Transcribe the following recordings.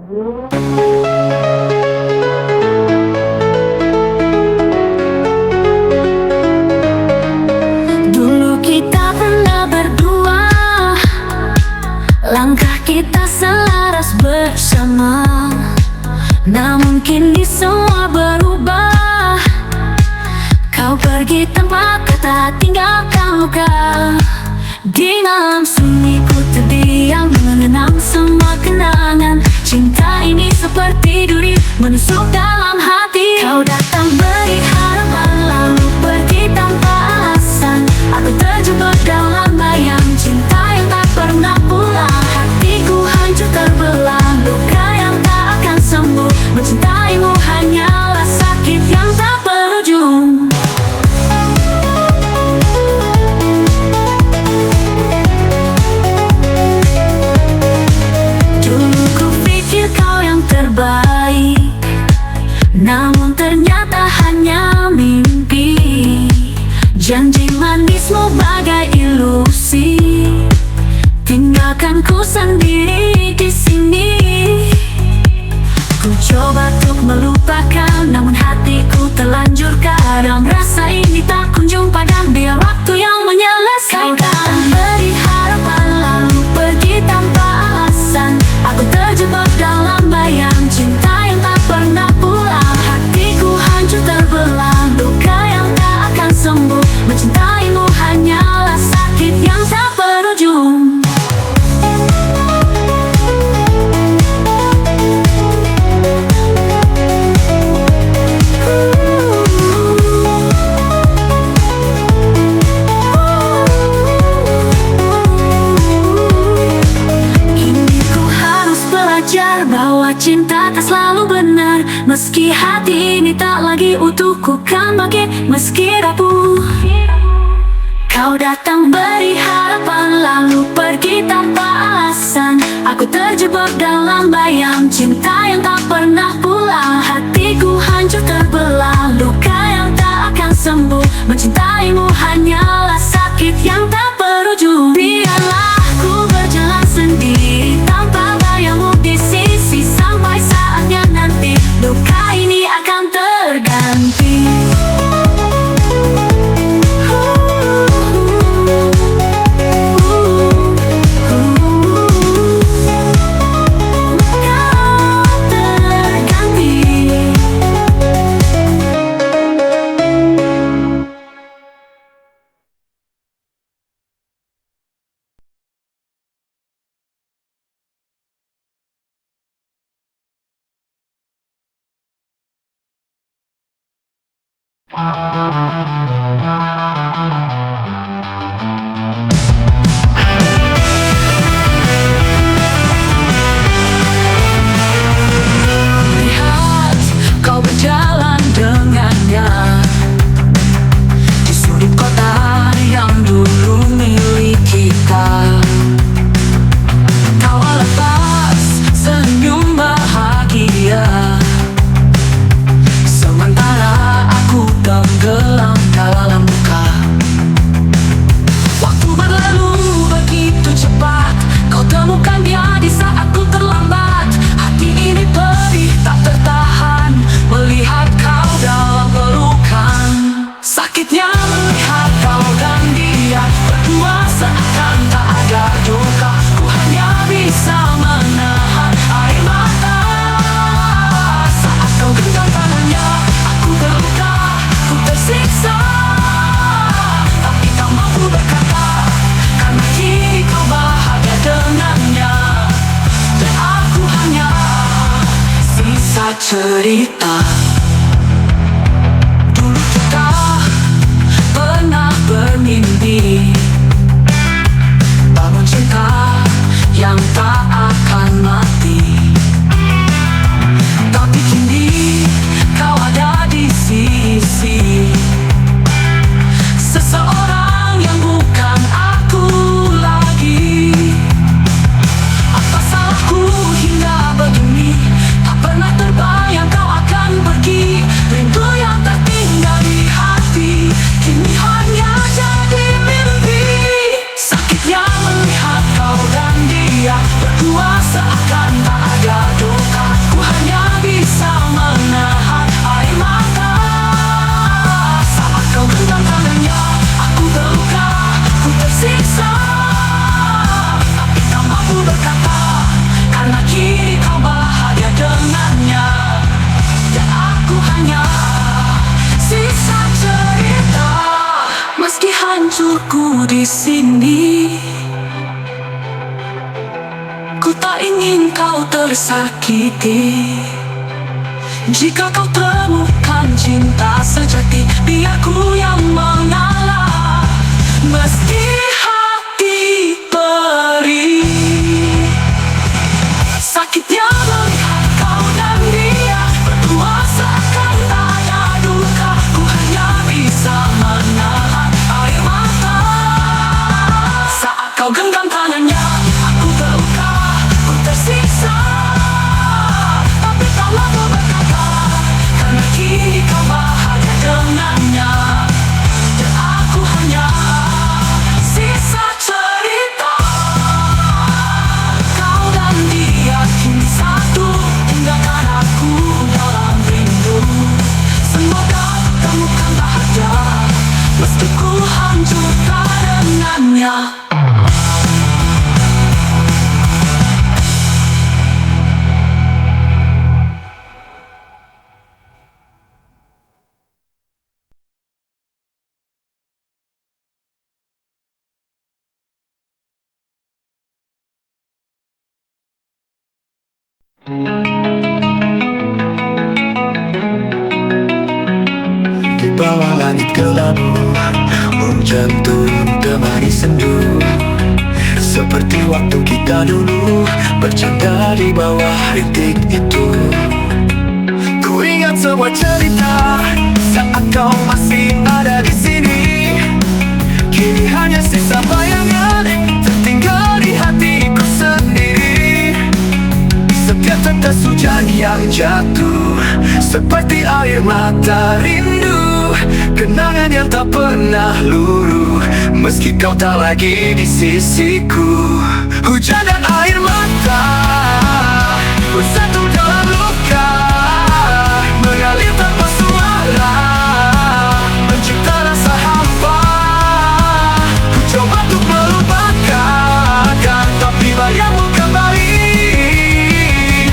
Dulu kita pernah berdua, langkah kita selaras bersama. Namun kini semua berubah. Kau pergi tanpa kata, tinggalkan luka. Di malam sunyi ku terdiam, mengenang semua kenangan. Cinta ini seperti duri menusuk dalam hati. Kau datang beri harapan, lalu pergi tanpa alasan. Aku terjebak dalam bayang cinta yang tak pernah pulang. Hatiku hancur terbelah, luka yang tak akan sembuh. Mencintaimu hanyalah sakit yang tak berujung. Dulu ku pikir kau yang terbaik, namun ternyata hanya mimpi. Janji manismu bagai ilusi, tinggalkan ku sendiri di sini. Ku coba untuk melupakan, namun hatiku terlanjur kadang. Rasa ini tak kunjung padam, biar waktu yang menyelesaikan. Kau datang beri harapan, lalu pergi tanpa alasan. Aku terjebak dalam bayang cinta yang tak pernah pulang. Hatiku hancur terbelah, luka yang tak akan sembuh. Mencintaimu hanyalah sakit yang tak berujung. Bahwa cinta tak selalu benar. Meski hati ini tak lagi utuh, ku kan bangkit meski rapuh. Kau datang beri harapan, lalu pergi tanpa alasan. Aku terjebak dalam bayang cinta yang tak pernah pulang. Hatiku hancur terbelah, luka yang tak akan sembuh. Mencintaimu hanyalah sakit yang tak berujung. Biarlah ku berjalan sendiri tanpa bayangmu di sisi. Sampai saatnya nanti, luka ini akan terganti. Lihat kau berjalan dengannya di sudut kota yang dulu milik kita. Kau lepas senyum bahagia, sementara aku tenggelam dalam luka. Waktu berlalu begitu cepat, kau temukan dia di saat ku terlambat. Hati ini perih tak tertahan melihat kau dalam pelukan. Sakitnya melihat kau dan dia berdua seakan tak ada duka. Ku hanya bisa menahan air mata saat kau genggam tangannya. Aku terluka, ku tersiksa, tapi tak mampu berkata, karena kini kau bahagia dengannya. Dan aku hanya sisa cerita. Dulu kita pernah bermimpi bangun cinta yang tak akan mati. Tapi kini kau ada di sisi seseorang yang bukan aku lagi. Apa salahku hingga begini? Tak pernah terbayang kau akan pergi. Rindu yang tertinggal di hati kini hanya jadi mimpi. hancurku di sini. Ku tak ingin kau tersakiti. Jika kau temukan cinta sejati, biar ku yang mengalah, meski hati perih. Sakitnya melihat kau dan dia berdua seakan tak ada duka. Ku hanya bisa menahan air mata saat kau genggam tangannya. Aku terluka, ku tersiksa, tapi tak lama berkata, karena kini kau bahagia dengannya. Dan aku hanya sisa cerita. Kau dan dia kini satu, tinggalkan aku dalam rindu. Semoga temukan bahagia, meski ku hancur dengannya. Di bawah langit kelabu, hujan turun temani sendu. Seperti waktu kita dulu bercanda di bawah rintik itu. Ku ingat semua cerita saat kau masih ada di sini. Kini hanya sisa bayangan tertinggal di hatiku sendiri. Setiap tetes hujan yang jatuh seperti air mata rindu. Kenangan yang tak pernah luruh meski kau tak lagi di sisiku. Hujan dan air mata bersatu dalam luka, mengalir tanpa suara, mencipta rasa hampa. Ku coba untuk melupakan, tapi bayangmu kembali.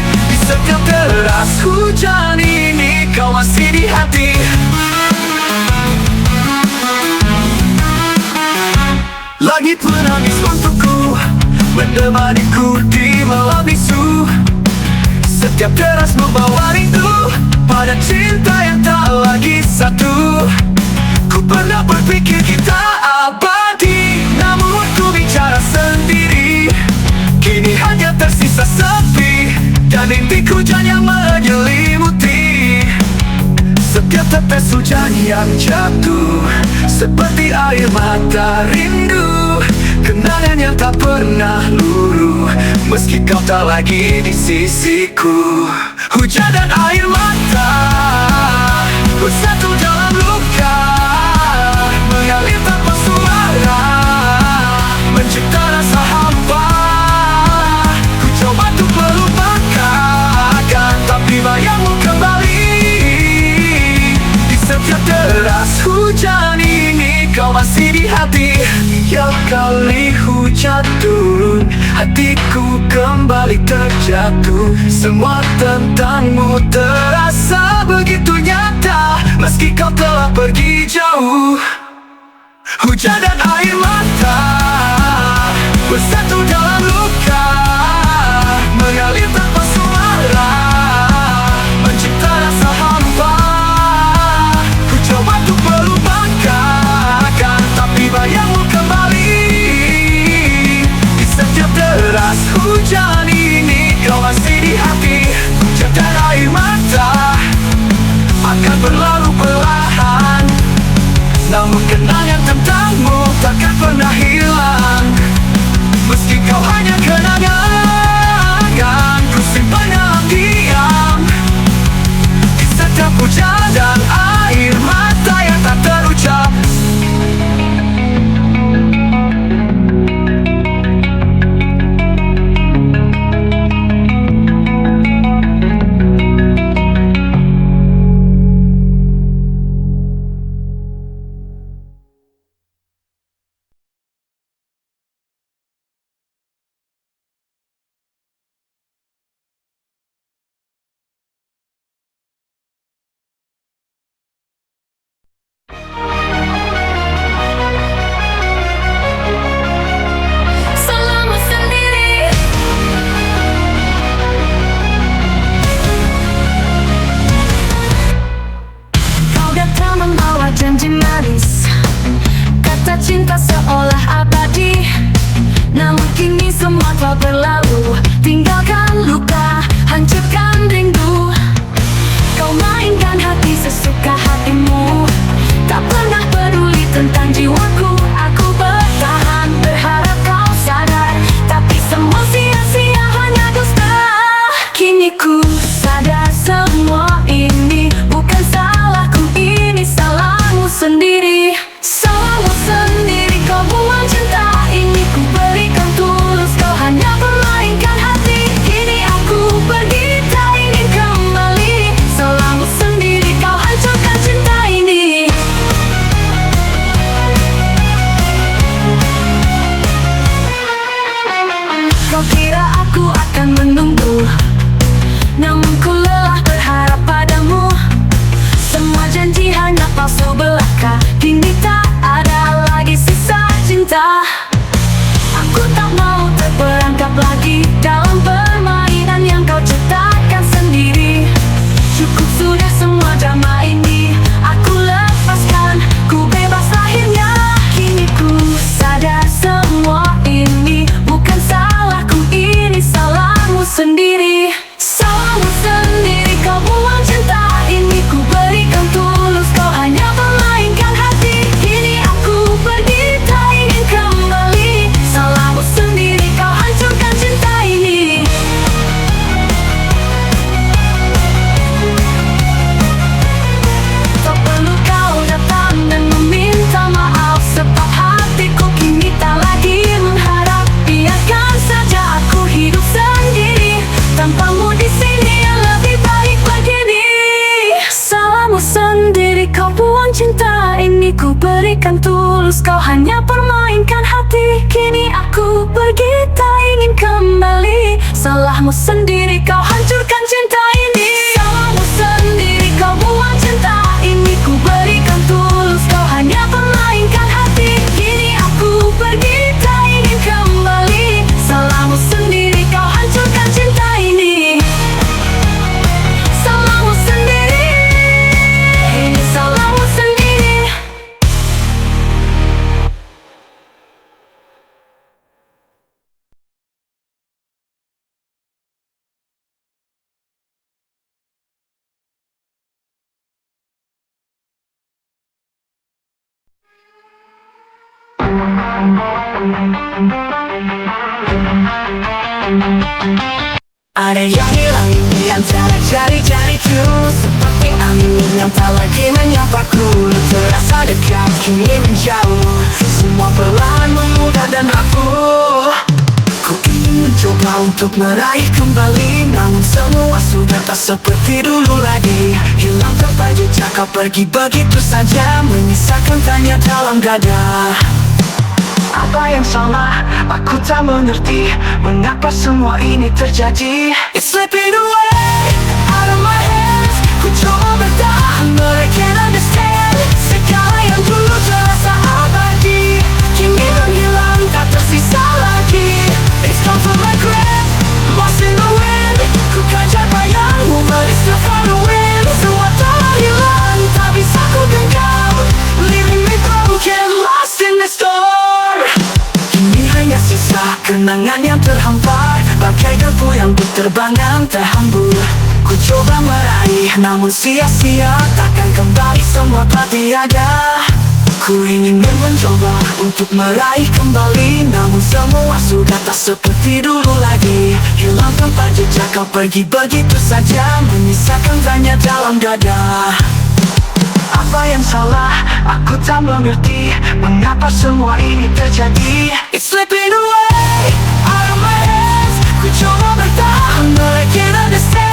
Di setiap deras hujan ini kau masih di hati. Langit menangis untukku, menemaniku di malam bisu. Setiap deras membawa rindu pada cinta yang tak lagi satu. Ku pernah berpikir kita abadi, namun ku bicara sendiri. Kini hanya tersisa sepi dan rintik hujan yang menyelimuti. Setiap tetes hujan yang jatuh seperti air mata rindu. Kenangan yang tak pernah luruh meski kau tak lagi di sisiku. Hujan dan air mata bersatu dalam luka, mengalir tanpa suara, mencipta rasa hampa. Ku coba untuk melupakan, tapi bayangmu kembali. Di setiap deras hujan ini kau masih di hati. Tiap kali hujan turun, hatiku kembali terjatuh. Semua tentangmu terasa begitu nyata meski kau telah pergi jauh. Hujan dan air mata bersatu dalam luka, mengalir tanpa suara, mencipta rasa hampa. Ku coba untuk melupakan, tapi bayangmu kembali. Di setiap deras hujan ini kau masih di hati. Hujan dan air mata akan berlalu perlahan, namun kenangan tentangmu takkan pernah hilang. Meski kau hanya kenangan, ku simpan dalam diam. Di setiap hujan dan air mata yang tak terucap. di sini yang lebih baik begini. Salahmu sendiri kau buang cinta ini, ku berikan tulus, kau hanya permainkan hati. Kini aku pergi tak ingin kembali. Salahmu sendiri kau hancurkan cinta ini. Salahmu sendiri kau buang cinta ini, ku berikan tulus, kau hanya permainkan hati. Kini aku pergi tak ingin kembali. Salahmu sendiri kau hancurkan cinta ini. Salahmu sendiri, ini salahmu sendiri. Ada yang hilang di antara jari-jariku, seperti angin yang tak lagi menyapaku. Terasa dekat kini menjauh, semua perlahan memudar dan rapuh. Ku ingin mencoba untuk meraih kembali, namun semua sudah tak seperti dulu lagi. Hilang tanpa jejak, kau pergi begitu saja, menyisakan tanya dalam dada. Apa yang salah? Aku tak mengerti mengapa semua ini terjadi. It's slipping away out of my hands. Ku coba bertahan, but I can't understand. Segala yang dulu terasa abadi kini menghilang, tak tersisa lagi. It's come from my grip, lost in the wind. Ku kejar bayangmu, but it's still far away. Semua telah hilang, tak bisa ku genggam. Leaving me broken, lost in the storm. Kini hanya sisa kenangan yang terhampar, bagai debu yang berterbangan terhambur. Ku coba meraih namun sia-sia, takkan kembali semua tak tiada. Ku ingin mencoba untuk meraih kembali, namun semua sudah tak seperti dulu lagi. Hilang tanpa jejak, kau pergi begitu saja, menyisakan tanya dalam dada. Apa yang salah? Aku tak mengerti mengapa semua ini terjadi. It's slipping away out of my hands. Ku coba bertahan, but I can't understand.